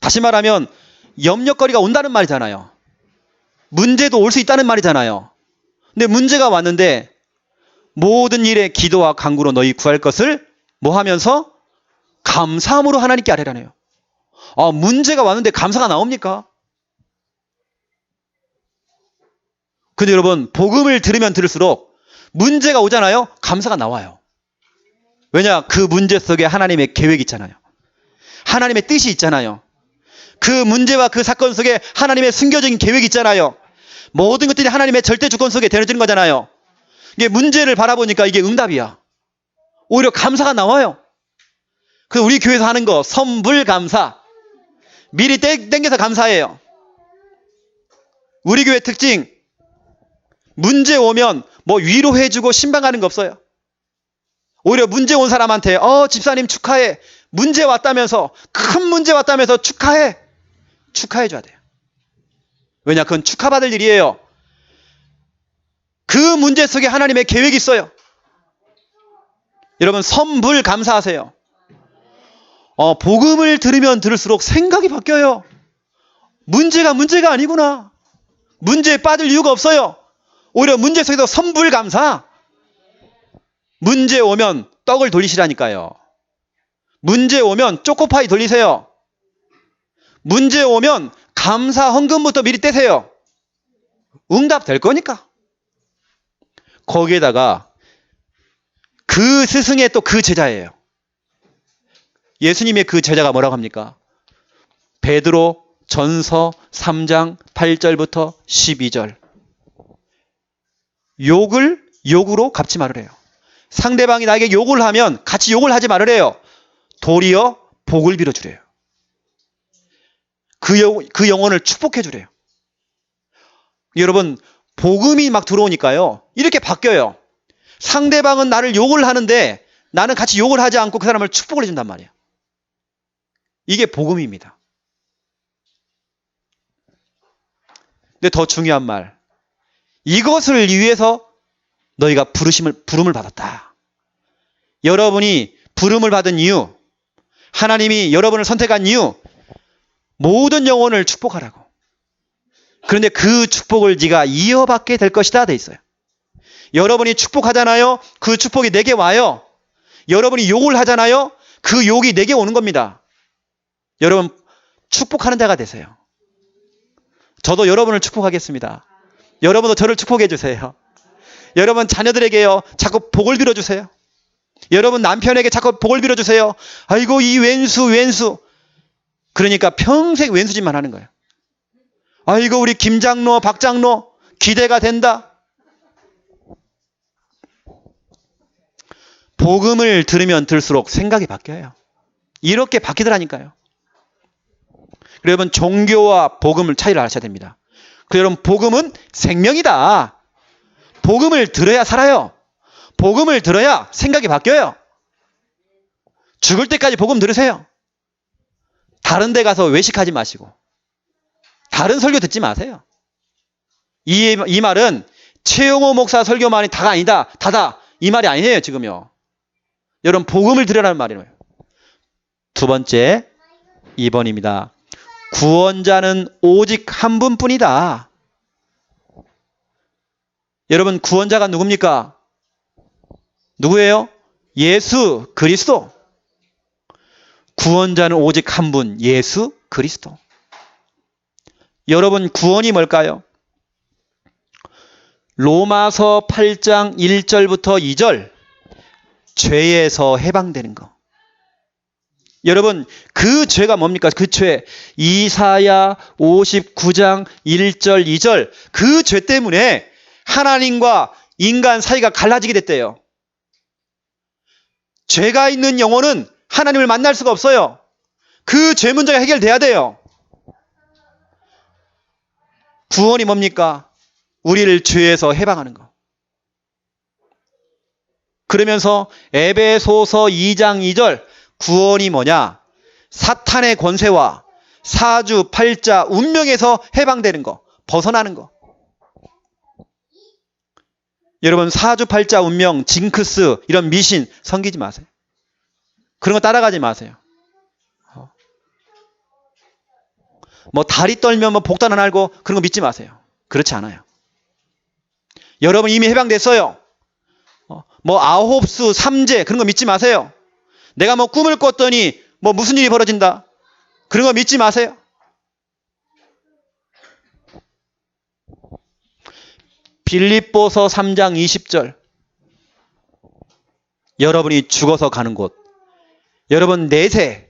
다시 말하면 염려거리가 온다는 말이잖아요. 문제도 올 수 있다는 말이잖아요. 근데 문제가 왔는데 모든 일에 기도와 간구로 너희 구할 것을 뭐 하면서 감사함으로 하나님께 아뢰라네요. 문제가 왔는데 감사가 나옵니까? 근데 여러분 복음을 들으면 들을수록 문제가 오잖아요. 감사가 나와요. 왜냐? 그 문제 속에 하나님의 계획이 있잖아요. 하나님의 뜻이 있잖아요. 그 문제와 그 사건 속에 하나님의 숨겨진 계획이 있잖아요. 모든 것들이 하나님의 절대 주권 속에 데려지는 거잖아요. 이게 문제를 바라보니까 이게 응답이야. 오히려 감사가 나와요. 그 우리 교회에서 하는 거 선불감사. 미리 땡겨서 감사해요. 우리 교회 특징 문제 오면 뭐 위로해주고 신방하는 거 없어요. 오히려 문제 온 사람한테 집사님 축하해. 문제 왔다면서 큰 문제 왔다면서 축하해. 축하해줘야 돼요. 왜냐? 그건 축하받을 일이에요. 그 문제 속에 하나님의 계획이 있어요. 여러분 선불 감사하세요. 복음을 들으면 들을수록 생각이 바뀌어요. 문제가 아니구나. 문제에 빠질 이유가 없어요. 오히려 문제 속에서 선불 감사. 문제 오면 떡을 돌리시라니까요. 문제 오면 초코파이 돌리세요. 문제 오면 감사 헌금부터 미리 떼세요. 응답 될 거니까. 거기에다가 그 스승의 또 그 제자예요. 예수님의 그 제자가 뭐라고 합니까? 베드로 전서 3장 8절부터 12절. 욕을 욕으로 갚지 말으래요. 상대방이 나에게 욕을 하면 같이 욕을 하지 말으래요. 도리어 복을 빌어주래요. 그 영혼을 축복해 주래요. 여러분 복음이 막 들어오니까요. 이렇게 바뀌어요. 상대방은 나를 욕을 하는데 나는 같이 욕을 하지 않고 그 사람을 축복을 해준단 말이에요. 이게 복음입니다. 근데 더 중요한 말. 이것을 위해서 너희가 부름을 받았다. 여러분이 부름을 받은 이유, 하나님이 여러분을 선택한 이유, 모든 영혼을 축복하라고. 그런데 그 축복을 네가 이어받게 될 것이다 돼 있어요. 여러분이 축복하잖아요. 그 축복이 내게 와요. 여러분이 욕을 하잖아요. 그 욕이 내게 오는 겁니다. 여러분 축복하는 자가 되세요. 저도 여러분을 축복하겠습니다. 여러분도 저를 축복해 주세요. 여러분 자녀들에게요, 자꾸 복을 빌어주세요. 여러분 남편에게 자꾸 복을 빌어주세요. 아이고 이 왼수. 그러니까 평생 왼수짓만 하는 거예요. 아이고 우리 김장로 박장로 기대가 된다. 복음을 들으면 들을수록 생각이 바뀌어요. 이렇게 바뀌더라니까요. 여러분 종교와 복음을 차이를 아셔야 됩니다. 여러분 복음은 생명이다. 복음을 들어야 살아요. 복음을 들어야 생각이 바뀌어요. 죽을 때까지 복음 들으세요. 다른 데 가서 외식하지 마시고 다른 설교 듣지 마세요. 이 말은 최용호 목사 설교만이 다가 아니다. 다다. 이 말이 아니에요 지금요. 여러분 복음을 들으라는 말이에요. 두 번째 2번입니다. 구원자는 오직 한 분뿐이다. 여러분 구원자가 누굽니까? 누구예요? 예수 그리스도. 구원자는 오직 한 분, 예수 그리스도. 여러분 구원이 뭘까요? 로마서 8장 1절부터 2절 죄에서 해방되는 거. 여러분 그 죄가 뭡니까? 그 죄 이사야 59장 1절 2절 그 죄 때문에 하나님과 인간 사이가 갈라지게 됐대요. 죄가 있는 영혼은 하나님을 만날 수가 없어요. 그 죄 문제가 해결돼야 돼요. 구원이 뭡니까? 우리를 죄에서 해방하는 거. 그러면서 에베소서 2장 2절 구원이 뭐냐? 사탄의 권세와 사주, 팔자, 운명에서 해방되는 거. 벗어나는 거. 여러분 사주, 팔자, 운명, 징크스 이런 미신 섬기지 마세요. 그런 거 따라가지 마세요. 뭐 다리 떨면 뭐 복단 안 알고 그런 거 믿지 마세요. 그렇지 않아요. 여러분 이미 해방됐어요. 뭐 아홉수, 삼재 그런 거 믿지 마세요. 내가 뭐 꿈을 꿨더니 뭐 무슨 일이 벌어진다. 그런 거 믿지 마세요. 빌립보서 3장 20절 여러분이 죽어서 가는 곳. 여러분 내세는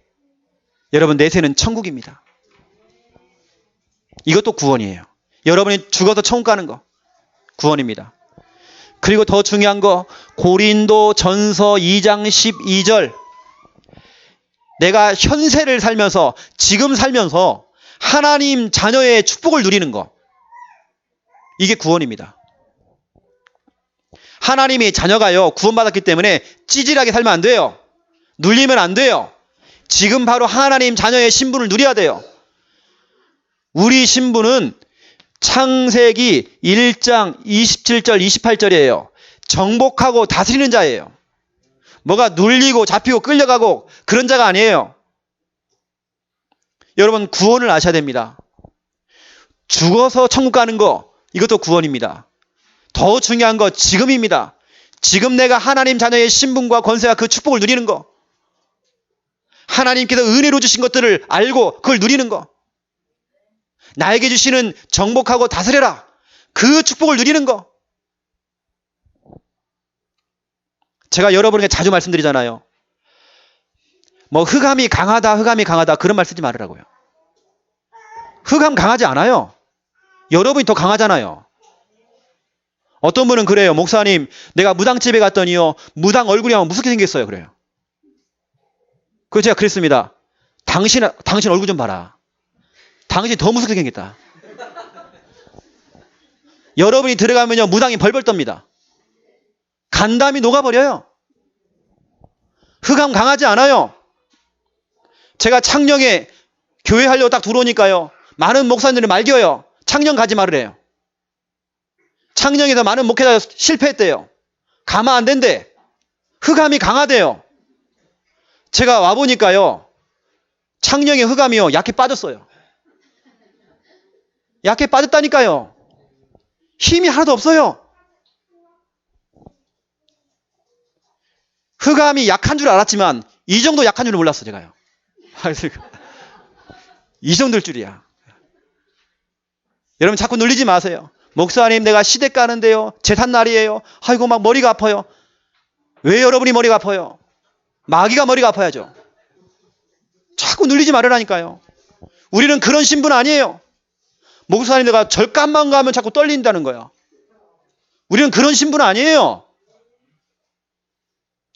천국입니다. 이것도 구원이에요. 여러분이 죽어서 천국 가는 거 구원입니다. 그리고 더 중요한 거 고린도 전서 2장 12절 내가 현세를 살면서 지금 살면서 하나님 자녀의 축복을 누리는 거 이게 구원입니다. 하나님이 자녀가요 구원받았기 때문에 찌질하게 살면 안 돼요. 눌리면 안 돼요. 지금 바로 하나님 자녀의 신분을 누려야 돼요. 우리 신분은 창세기 1장 27절 28절이에요. 정복하고 다스리는 자예요. 뭐가 눌리고 잡히고 끌려가고 그런 자가 아니에요. 여러분 구원을 아셔야 됩니다. 죽어서 천국 가는 거 이것도 구원입니다. 더 중요한 거 지금입니다. 지금 내가 하나님 자녀의 신분과 권세와 그 축복을 누리는 거. 하나님께서 은혜로 주신 것들을 알고 그걸 누리는 거. 나에게 주시는 정복하고 다스려라. 그 축복을 누리는 거. 제가 여러분에게 자주 말씀드리잖아요. 뭐 흑암이 강하다 그런 말 쓰지 말으라고요. 흑암 강하지 않아요. 여러분이 더 강하잖아요. 어떤 분은 그래요. 목사님 내가 무당집에 갔더니요 무당 얼굴이 하면 무섭게 생겼어요. 그래요. 그래서 제가 그랬습니다. 당신 얼굴 좀 봐라. 당신이 더 무섭게 생겼다. 여러분이 들어가면요 무당이 벌벌 떱니다. 간담이 녹아버려요. 흑암 강하지 않아요. 제가 창녕에 교회 하려고 딱 들어오니까요 많은 목사님들이 말겨요. 창녕 가지 말으래요. 창녕에서 많은 목회자가 실패했대요. 가면 안 된대. 흑암이 강하대요. 제가 와보니까요 창녕의 흑암이요, 약해 빠졌어요. 약해 빠졌다니까요. 힘이 하나도 없어요. 흑암이 약한 줄 알았지만 이 정도 약한 줄 몰랐어, 제가요. 이 정도일 줄이야. 여러분 자꾸 눌리지 마세요. 목사님, 내가 시댁 가는데요, 제삿날이에요. 아이고 막 머리가 아파요. 왜 여러분이 머리가 아파요? 마귀가 머리가 아파야죠. 자꾸 눌리지 말으라니까요. 우리는 그런 신분 아니에요. 목사님, 내가 절간만 가면 자꾸 떨린다는 거야. 우리는 그런 신분 아니에요.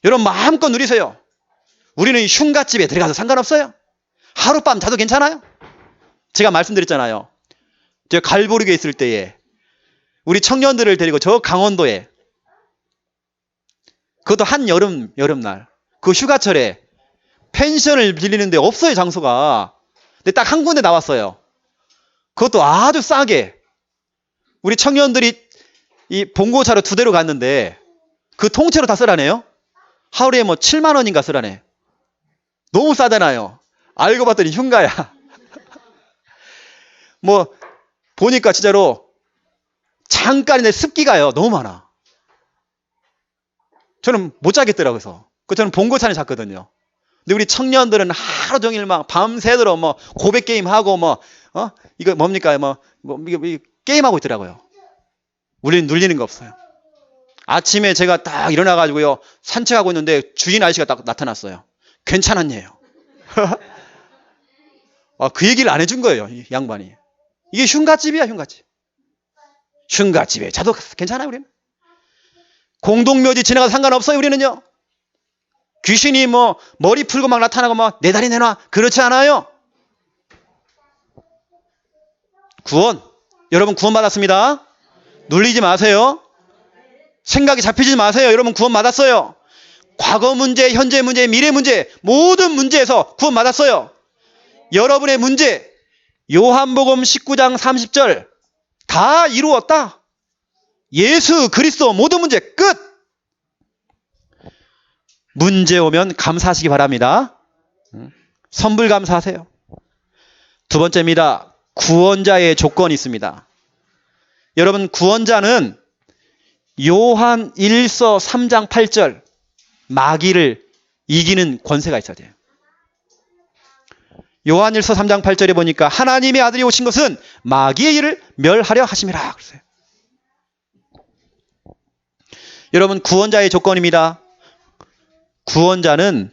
여러분 마음껏 누리세요. 우리는 흉갓집에 들어가서 상관없어요. 하룻밤 자도 괜찮아요. 제가 말씀드렸잖아요. 제가 갈보리교에 있을 때에 우리 청년들을 데리고 저 강원도에, 그것도 여름날 그 휴가철에 펜션을 빌리는데 없어요, 장소가. 근데 딱 한 군데 나왔어요. 그것도 아주 싸게. 우리 청년들이 이 봉고차로 2대로 갔는데 그 통째로 다 쓰라네요. 하루에 뭐 7만 원인가 쓰라네. 너무 싸잖아요. 알고 봤더니 흉가야. 뭐 보니까 진짜로 잠깐인데 습기가요 너무 많아. 저는 못 자겠더라고요. 그래서 저는 봉고차를 잤거든요. 근데 우리 청년들은 하루 종일 막 밤새도록 뭐 고백 게임 하고 이거 뭡니까 이거 게임하고 있더라고요. 우리는 눌리는 거 없어요. 아침에 제가 딱 일어나가지고요 산책하고 있는데 주인 아저씨가 딱 나타났어요. 괜찮았냐요. 그 얘기를 안 해준 거예요, 이 양반이. 이게 흉갓집이야, 흉갓집. 흉갓집에 자도 괜찮아요, 우리는. 공동묘지 지나가도 상관없어요, 우리는요. 귀신이 머리 풀고 막 나타나고 내 다리 내놔, 그렇지 않아요. 구원, 여러분 구원 받았습니다. 눌리지 마세요. 생각이 잡히지 마세요. 여러분 구원 받았어요. 과거 문제, 현재 문제, 미래 문제, 모든 문제에서 구원 받았어요. 여러분의 문제, 요한복음 19장 30절 다 이루었다. 예수 그리스도 모든 문제 끝. 문제 오면 감사하시기 바랍니다. 선불 감사하세요. 두 번째입니다. 구원자의 조건이 있습니다. 여러분 구원자는 요한 1서 3장 8절 마귀를 이기는 권세가 있어야 돼요. 요한 1서 3장 8절에 보니까 하나님의 아들이 오신 것은 마귀의 일을 멸하려 하심이라 그랬어요. 여러분 구원자의 조건입니다. 구원자는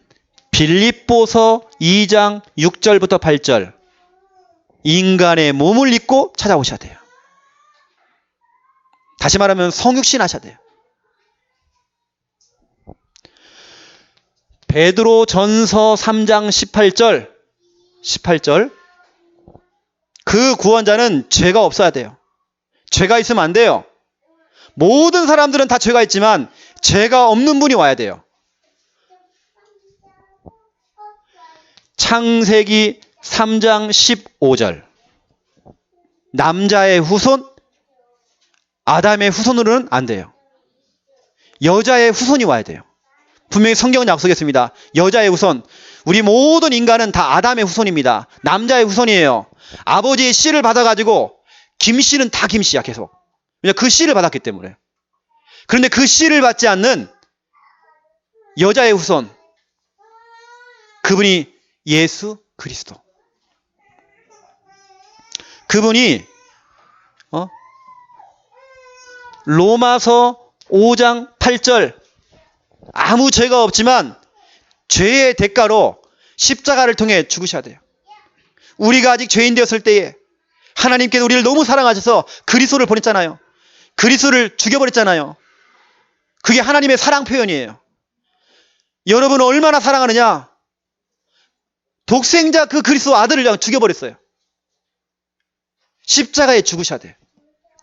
빌립보서 2장 6절부터 8절 인간의 몸을 입고 찾아오셔야 돼요. 다시 말하면 성육신 하셔야 돼요. 베드로 전서 3장 18절 그 구원자는 죄가 없어야 돼요. 죄가 있으면 안 돼요. 모든 사람들은 다 죄가 있지만 죄가 없는 분이 와야 돼요. 창세기 3장 15절 남자의 후손 아담의 후손으로는 안 돼요. 여자의 후손이 와야 돼요. 분명히 성경은 약속했습니다. 여자의 후손. 우리 모든 인간은 다 아담의 후손입니다. 남자의 후손이에요. 아버지의 씨를 받아가지고 김씨는 다 김씨야 계속. 왜냐하면 그 씨를 받았기 때문에. 그런데 그 씨를 받지 않는 여자의 후손, 그분이 예수 그리스도. 그분이 로마서 5장 8절 아무 죄가 없지만 죄의 대가로 십자가를 통해 죽으셔야 돼요. 우리가 아직 죄인 되었을 때에 하나님께서 우리를 너무 사랑하셔서 그리스도를 보냈잖아요. 그리스도를 죽여버렸잖아요. 그게 하나님의 사랑 표현이에요. 여러분은 얼마나 사랑하느냐? 독생자 그 그리스도 아들을 죽여버렸어요. 십자가에 죽으셔야 돼요.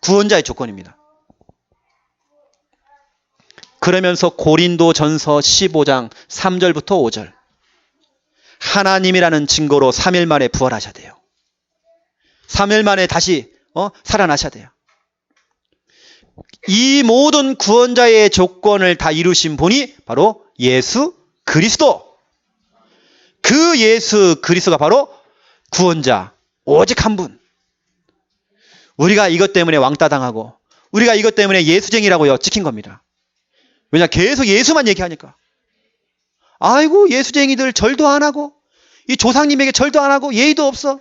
구원자의 조건입니다. 그러면서 고린도전서 15장 3절부터 5절 하나님이라는 증거로 3일 만에 부활하셔야 돼요. 3일 만에 다시 살아나셔야 돼요. 이 모든 구원자의 조건을 다 이루신 분이 바로 예수 그리스도. 그 예수 그리스도가 바로 구원자, 오직 한 분. 우리가 이것 때문에 왕따 당하고 우리가 이것 때문에 예수쟁이라고요 찍힌 겁니다. 왜냐, 계속 예수만 얘기하니까. 아이고, 예수쟁이들 절도 안 하고 이 조상님에게 절도 안 하고 예의도 없어.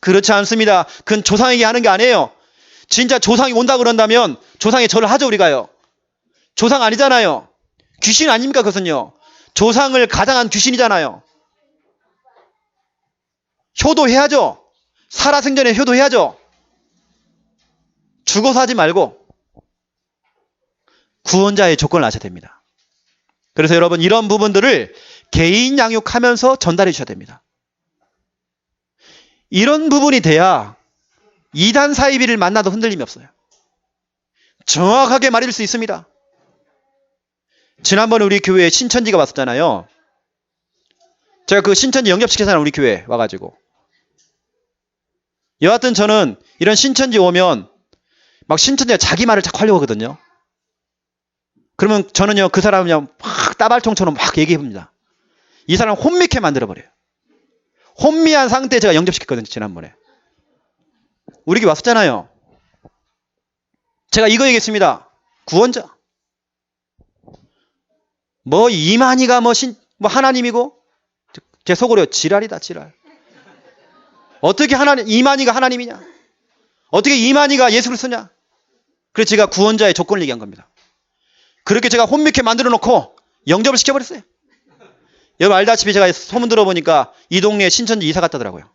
그렇지 않습니다. 그건 조상에게 하는 게 아니에요. 진짜 조상이 온다 그런다면 조상에 절을 하죠, 우리가요. 조상 아니잖아요. 귀신 아닙니까, 그것은요. 조상을 가장한 귀신이잖아요. 효도해야죠. 살아생전에 효도해야죠. 죽어서 하지 말고 구원자의 조건을 아셔야 됩니다. 그래서 여러분, 이런 부분들을 개인 양육하면서 전달해 주셔야 됩니다. 이런 부분이 돼야 이단 사이비를 만나도 흔들림이 없어요. 정확하게 말해줄 수 있습니다. 지난번에 우리 교회에 신천지가 왔었잖아요. 제가 그 신천지 영접시키잖아요, 우리 교회에 와가지고. 여하튼 저는 이런 신천지 오면 막 신천지가 자기 말을 자꾸 하려고 하거든요. 그러면 저는요, 그 사람을 그냥 막 따발총처럼 막 얘기해봅니다. 이 사람 혼미케 만들어버려요. 혼미한 상태에 제가 영접시켰거든요, 지난번에. 우리 교회 왔었잖아요. 제가 이거 얘기했습니다. 구원자. 뭐 이만희가 뭐 하나님이고, 제 속으로 지랄이다, 지랄. 어떻게 이만희가 하나님이냐? 어떻게 이만희가 예수 그리스도냐? 그래서 제가 구원자의 조건을 얘기한 겁니다. 그렇게 제가 혼미케 만들어 놓고 영접을 시켜버렸어요. 여러분 알다시피 제가 소문 들어보니까 이 동네에 신천지 이사 갔다더라고요.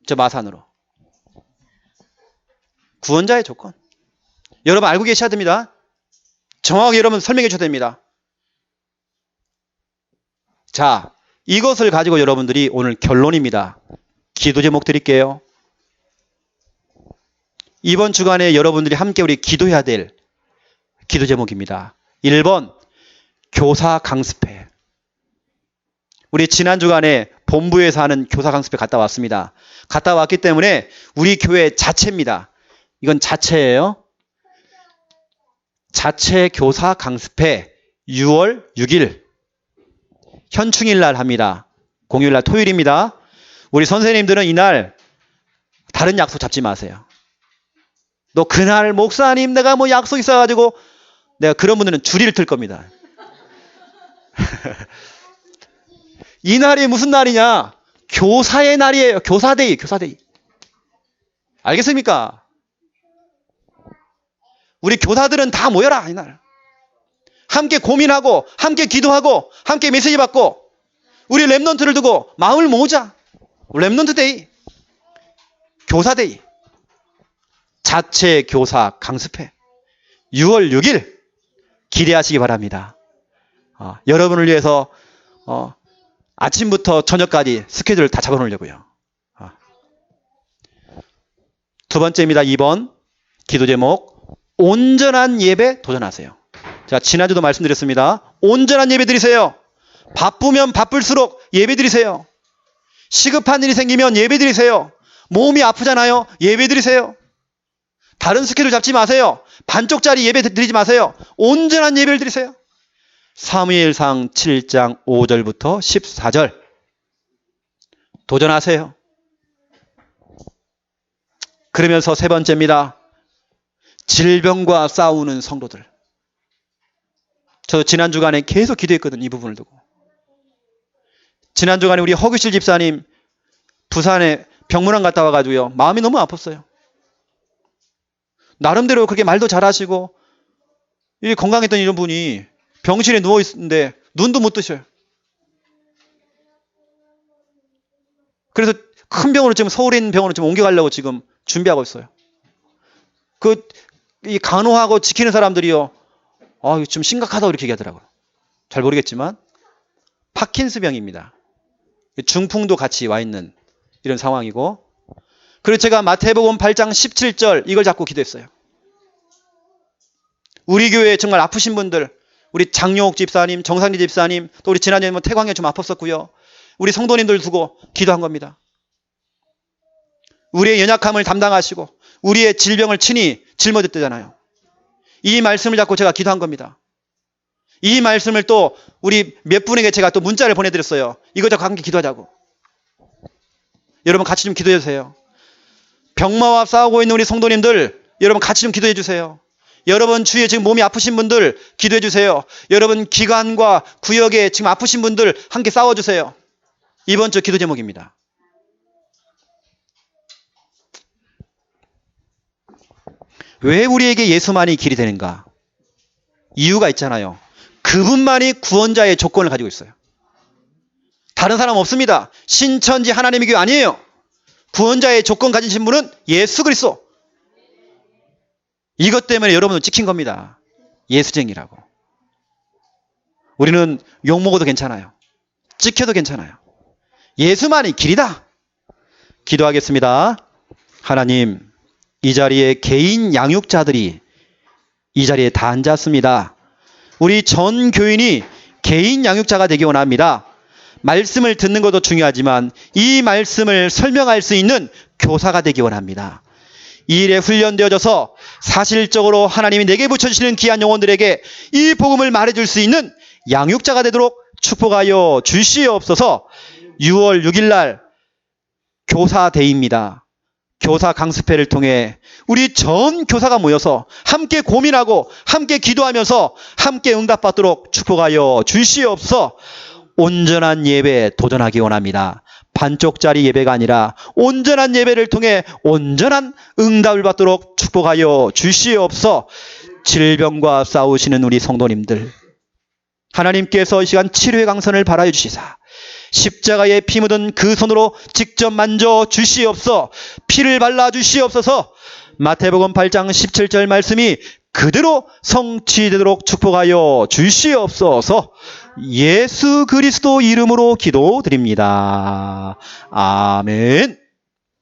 저 마산으로. 구원자의 조건. 여러분 알고 계셔야 됩니다. 정확하게 여러분 설명해 주셔야 됩니다. 자, 이것을 가지고 여러분들이 오늘 결론입니다. 기도 제목 드릴게요. 이번 주간에 여러분들이 함께 우리 기도해야 될 기도 제목입니다. 1번, 교사 강습회. 우리 지난 주간에 본부에서 하는 교사 강습회 갔다 왔습니다. 갔다 왔기 때문에 우리 교회 자체입니다. 이건 자체예요. 자체 교사 강습회 6월 6일 현충일 날 합니다. 공휴일 날 토요일입니다. 우리 선생님들은 이날 다른 약속 잡지 마세요. 너 그날 목사님 내가 뭐 약속 있어가지고 내가 그런 분들은 줄이를 틀 겁니다. 이 날이 무슨 날이냐? 교사의 날이에요. 교사데이, 교사데이. 알겠습니까? 우리 교사들은 다 모여라, 이날. 함께 고민하고, 함께 기도하고, 함께 메시지 받고, 우리 랩넌트를 두고 마음을 모으자. 랩넌트 데이. 교사데이. 자체 교사 강습회. 6월 6일 기대하시기 바랍니다. 여러분을 위해서 아침부터 저녁까지 스케줄을 다 잡아놓으려고요. 두 번째입니다. 2번 기도 제목 온전한 예배 도전하세요. 제가 지난주도 말씀드렸습니다. 온전한 예배 드리세요. 바쁘면 바쁠수록 예배 드리세요. 시급한 일이 생기면 예배 드리세요. 몸이 아프잖아요. 예배 드리세요. 다른 스케줄 잡지 마세요. 반쪽짜리 예배 드리지 마세요. 온전한 예배를 드리세요. 사무엘상 7장 5절부터 14절 도전하세요. 그러면서 세 번째입니다. 질병과 싸우는 성도들. 저도 지난 주간에 계속 기도했거든요. 이 부분을 두고. 지난 주간에 우리 허규실 집사님 부산에 병문안 갔다 와가지고요. 마음이 너무 아팠어요. 나름대로 그렇게 말도 잘하시고 건강했던 이런 분이 병실에 누워있는데 눈도 못 뜨셔요. 그래서 큰 병원으로 지금 서울에 있는 병원으로 좀 옮겨가려고 지금 준비하고 있어요. 이 간호하고 지키는 사람들이요. 이거 좀 심각하다고 이렇게 얘기하더라고요. 잘 모르겠지만 파킨스병입니다. 중풍도 같이 와 있는 이런 상황이고, 그래서 제가 마태복음 8장 17절 이걸 잡고 기도했어요. 우리 교회에 정말 아프신 분들, 우리 장용옥 집사님, 정상리 집사님, 또 우리 지난주에 태광에 좀 아팠었고요. 우리 성도님들 두고 기도한 겁니다. 우리의 연약함을 담당하시고 우리의 질병을 친히 짊어졌대잖아요. 이 말씀을 잡고 제가 기도한 겁니다. 이 말씀을 또 우리 몇 분에게 제가 또 문자를 보내드렸어요. 이것저것 함께 기도하자고. 여러분 같이 좀 기도해 주세요. 병마와 싸우고 있는 우리 성도님들, 여러분 같이 좀 기도해 주세요. 여러분 주위에 지금 몸이 아프신 분들 기도해 주세요. 여러분 기관과 구역에 지금 아프신 분들 함께 싸워주세요. 이번 주 기도 제목입니다. 왜 우리에게 예수만이 길이 되는가? 이유가 있잖아요. 그분만이 구원자의 조건을 가지고 있어요. 다른 사람 없습니다. 신천지 하나님의 교회 아니에요. 구원자의 조건 가지신 분은 예수 그리스도. 이것 때문에 여러분은 찍힌 겁니다. 예수쟁이라고. 우리는 욕먹어도 괜찮아요. 찍혀도 괜찮아요. 예수만이 길이다. 기도하겠습니다. 하나님, 이 자리에 개인 양육자들이 이 자리에 다 앉았습니다. 우리 전 교인이 개인 양육자가 되기 원합니다. 말씀을 듣는 것도 중요하지만 이 말씀을 설명할 수 있는 교사가 되기 원합니다. 이 일에 훈련되어져서 사실적으로 하나님이 내게 붙여주시는 귀한 영혼들에게 이 복음을 말해줄 수 있는 양육자가 되도록 축복하여 주시옵소서. 6월 6일 날 교사데이입니다. 교사 강습회를 통해 우리 전 교사가 모여서 함께 고민하고 함께 기도하면서 함께 응답받도록 축복하여 주시옵소서. 온전한 예배에 도전하기 원합니다. 반쪽짜리 예배가 아니라 온전한 예배를 통해 온전한 응답을 받도록 축복하여 주시옵소서. 질병과 싸우시는 우리 성도님들, 하나님께서 이 시간 치료의 강선을 발하여 주시사 십자가에 피 묻은 그 손으로 직접 만져 주시옵소서. 피를 발라 주시옵소서. 마태복음 8장 17절 말씀이 그대로 성취되도록 축복하여 주시옵소서. 예수 그리스도 이름으로 기도드립니다. 아멘.